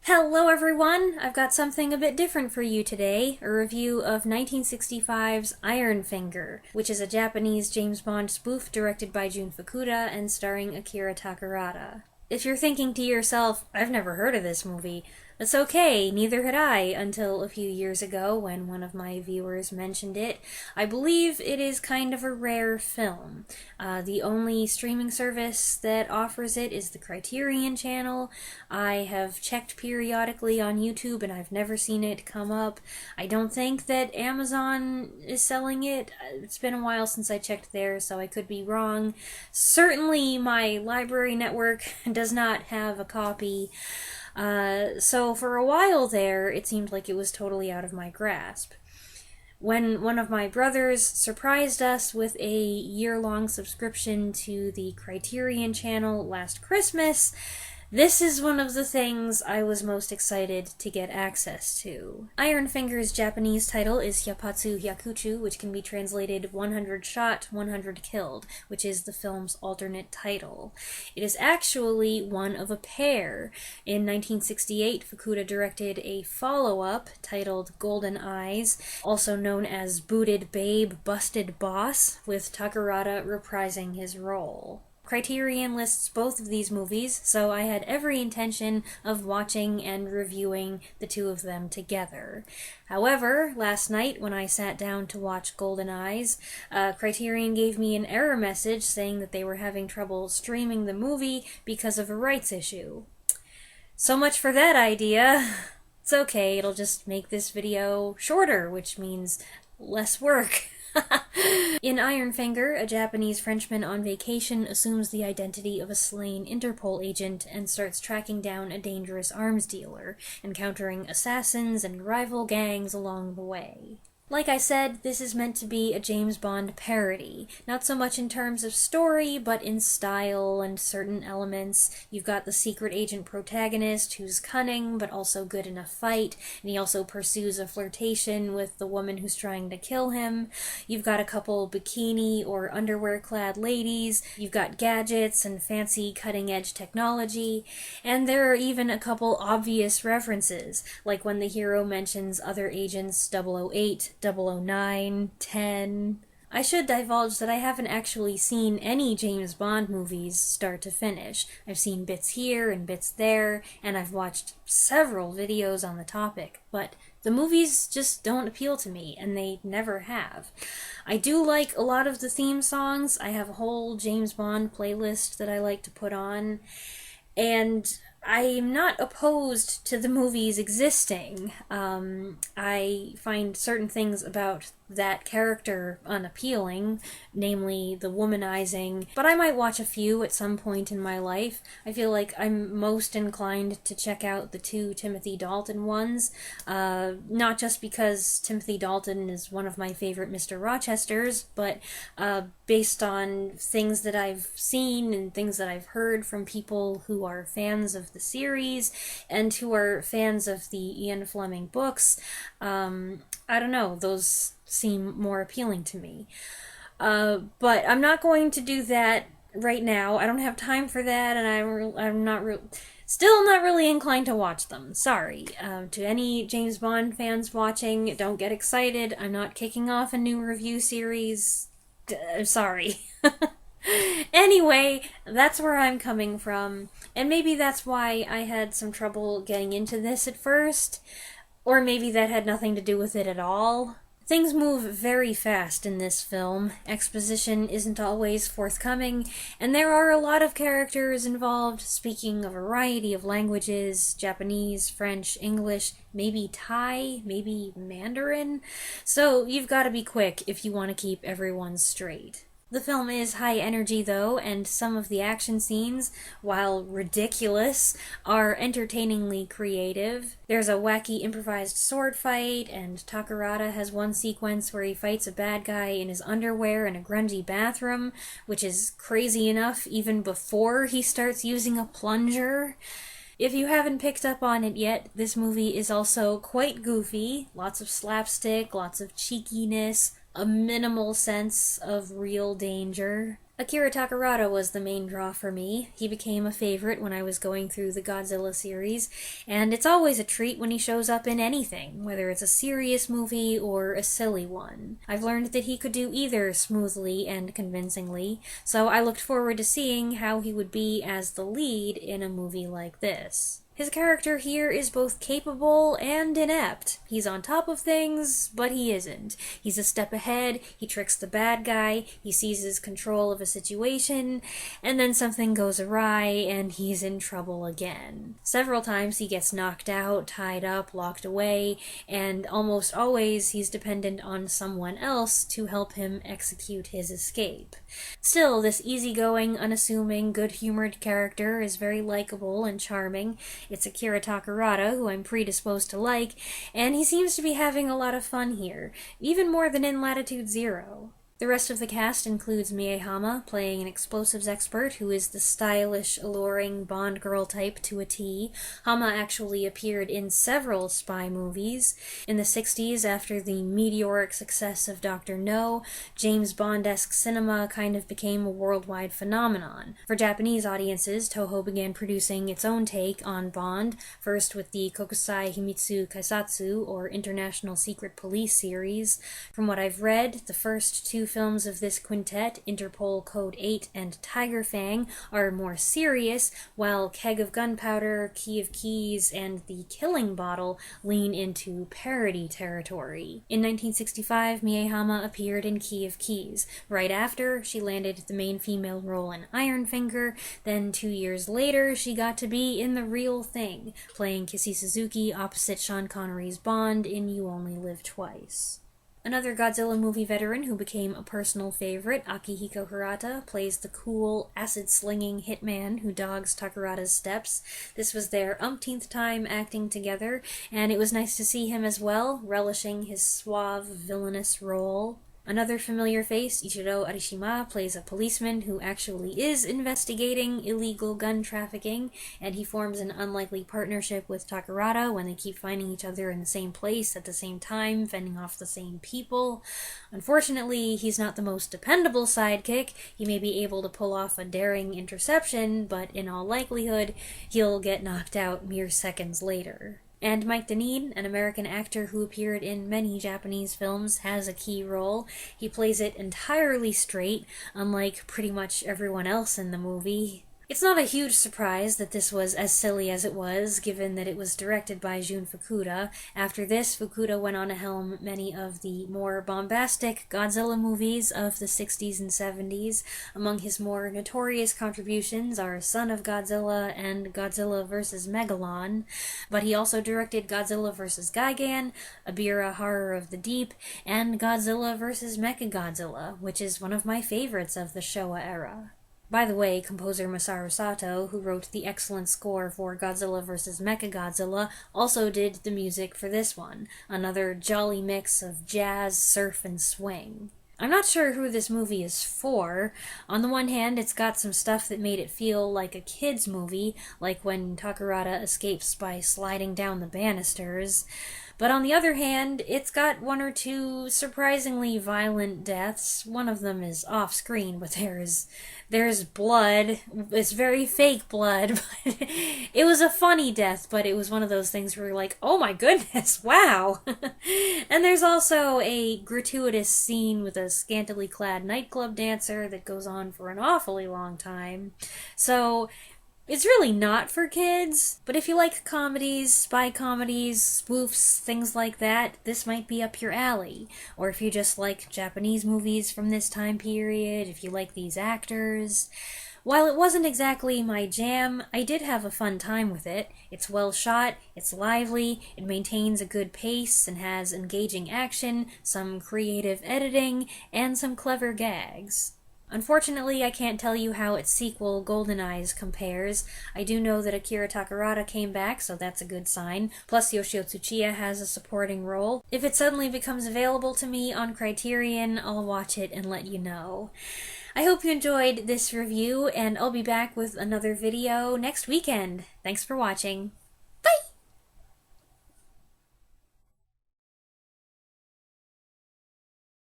Hello everyone! I've got something a bit different for you today, a review of 1965's Ironfinger, which is a Japanese James Bond spoof directed by Jun Fukuda and starring Akira Takarada. If you're thinking to yourself, I've never heard of this movie, that's okay, neither had I until a few years ago when one of my viewers mentioned it. I believe it is kind of a rare film. The only streaming service that offers it is the Criterion channel. I have checked periodically on YouTube and I've never seen it come up. I don't think that Amazon is selling it. It's been a while since I checked there, so I could be wrong. Certainly my library network does not have a copy. So for a while there, it seemed like it was totally out of my grasp. When one of my brothers surprised us with a year-long subscription to the Criterion channel last Christmas, this is one of the things I was most excited to get access to. Ironfinger's Japanese title is Hyapatsu Hyakuchu, which can be translated 100 shot, 100 killed, which is the film's alternate title. It is actually one of a pair. In 1968, Fukuda directed a follow-up titled Golden Eyes, also known as Booted Babe, Busted Boss, with Takarada reprising his role. Criterion lists both of these movies, so I had every intention of watching and reviewing the two of them together. However, last night when I sat down to watch Golden Eyes, Criterion gave me an error message saying that they were having trouble streaming the movie because of a rights issue. So much for that idea. It's okay, it'll just make this video shorter, which means less work. In Ironfinger, a Japanese Frenchman on vacation assumes the identity of a slain Interpol agent and starts tracking down a dangerous arms dealer, encountering assassins and rival gangs along the way. Like I said, this is meant to be a James Bond parody, not so much in terms of story, but in style and certain elements. You've got the secret agent protagonist who's cunning, but also good in a fight, and he also pursues a flirtation with the woman who's trying to kill him. You've got a couple bikini or underwear-clad ladies, you've got gadgets and fancy cutting-edge technology, and there are even a couple obvious references, like when the hero mentions other agents 008, 009, 10. I should divulge that I haven't actually seen any James Bond movies start to finish. I've seen bits here and bits there, and I've watched several videos on the topic, but the movies just don't appeal to me, and they never have. I do like a lot of the theme songs. I have a whole James Bond playlist that I like to put on, and I'm not opposed to the movies existing. I find certain things about that character unappealing, namely the womanizing, but I might watch a few at some point in my life. I feel like I'm most inclined to check out the two Timothy Dalton ones, not just because Timothy Dalton is one of my favorite Mr. Rochesters, but based on things that I've seen and things that I've heard from people who are fans of the series and who are fans of the Ian Fleming books. I don't know, those seem more appealing to me. But I'm not going to do that right now. I don't have time for that, and I'm still not really inclined to watch them. Sorry. To any James Bond fans watching, don't get excited. I'm not kicking off a new review series. Sorry. Anyway, that's where I'm coming from, and maybe that's why I had some trouble getting into this at first, or maybe that had nothing to do with it at all. Things move very fast in this film, exposition isn't always forthcoming, and there are a lot of characters involved speaking a variety of languages, Japanese, French, English, maybe Thai, maybe Mandarin, so you've got to be quick if you want to keep everyone straight. The film is high energy, though, and some of the action scenes, while ridiculous, are entertainingly creative. There's a wacky improvised sword fight, and Takarada has one sequence where he fights a bad guy in his underwear in a grungy bathroom, which is crazy enough even before he starts using a plunger. If you haven't picked up on it yet, this movie is also quite goofy, lots of slapstick, lots of cheekiness, a minimal sense of real danger. Akira Takarada was the main draw for me. He became a favorite when I was going through the Godzilla series, and it's always a treat when he shows up in anything, whether it's a serious movie or a silly one. I've learned that he could do either smoothly and convincingly, so I looked forward to seeing how he would be as the lead in a movie like this. His character here is both capable and inept. He's on top of things, but he isn't. He's a step ahead, he tricks the bad guy, he seizes control of a situation, and then something goes awry and he's in trouble again. Several times he gets knocked out, tied up, locked away, and almost always he's dependent on someone else to help him execute his escape. Still, this easygoing, unassuming, good-humored character is very likable and charming. It's Akira Takarada, who I'm predisposed to like, and he seems to be having a lot of fun here, even more than in Latitude Zero. The rest of the cast includes Mie Hama, playing an explosives expert who is the stylish, alluring Bond girl type to a T. Hama actually appeared in several spy movies. In the 60s, after the meteoric success of Dr. No, James Bond-esque cinema kind of became a worldwide phenomenon. For Japanese audiences, Toho began producing its own take on Bond, first with the Kokusai Himitsu Kaisatsu, or International Secret Police series. From what I've read, the first two films of this quintet, Interpol Code 8 and Tiger Fang, are more serious, while Keg of Gunpowder, Key of Keys, and The Killing Bottle lean into parody territory. In 1965, Mie Hama appeared in Key of Keys. Right after, she landed the main female role in Ironfinger. Then 2 years later, she got to be in The Real Thing, playing Kissy Suzuki opposite Sean Connery's Bond in You Only Live Twice. Another Godzilla movie veteran who became a personal favorite, Akihiko Hirata, plays the cool, acid-slinging hitman who dogs Takarada's steps. This was their umpteenth time acting together, and it was nice to see him as well, relishing his suave, villainous role. Another familiar face, Ichiro Arishima, plays a policeman who actually is investigating illegal gun trafficking, and he forms an unlikely partnership with Takarada when they keep finding each other in the same place at the same time, fending off the same people. Unfortunately, he's not the most dependable sidekick. He may be able to pull off a daring interception, but in all likelihood, he'll get knocked out mere seconds later. And Mike Deneen, an American actor who appeared in many Japanese films, has a key role. He plays it entirely straight, unlike pretty much everyone else in the movie. It's not a huge surprise that this was as silly as it was, given that it was directed by Jun Fukuda. After this, Fukuda went on to helm many of the more bombastic Godzilla movies of the 60s and 70s. Among his more notorious contributions are Son of Godzilla and Godzilla vs. Megalon, but he also directed Godzilla vs. Gigan, Abira Horror of the Deep, and Godzilla vs. Mechagodzilla, which is one of my favorites of the Showa era. By the way, composer Masaru Sato, who wrote the excellent score for Godzilla vs. Mechagodzilla, also did the music for this one, another jolly mix of jazz, surf, and swing. I'm not sure who this movie is for. On the one hand, it's got some stuff that made it feel like a kid's movie, like when Takarada escapes by sliding down the banisters. But on the other hand, it's got one or two surprisingly violent deaths. One of them is off-screen, but there's blood. It's very fake blood. But it was a funny death, but it was one of those things where you're like, oh my goodness, wow! And there's also a gratuitous scene with a scantily clad nightclub dancer that goes on for an awfully long time. So it's really not for kids, but if you like comedies, spy comedies, spoofs, things like that, this might be up your alley. Or if you just like Japanese movies from this time period, if you like these actors. While it wasn't exactly my jam, I did have a fun time with it. It's well shot, it's lively, it maintains a good pace and has engaging action, some creative editing, and some clever gags. Unfortunately, I can't tell you how its sequel, Golden Eyes, compares. I do know that Akira Takarada came back, so that's a good sign. Plus, Yoshio Tsuchiya has a supporting role. If it suddenly becomes available to me on Criterion, I'll watch it and let you know. I hope you enjoyed this review, and I'll be back with another video next weekend. Thanks for watching.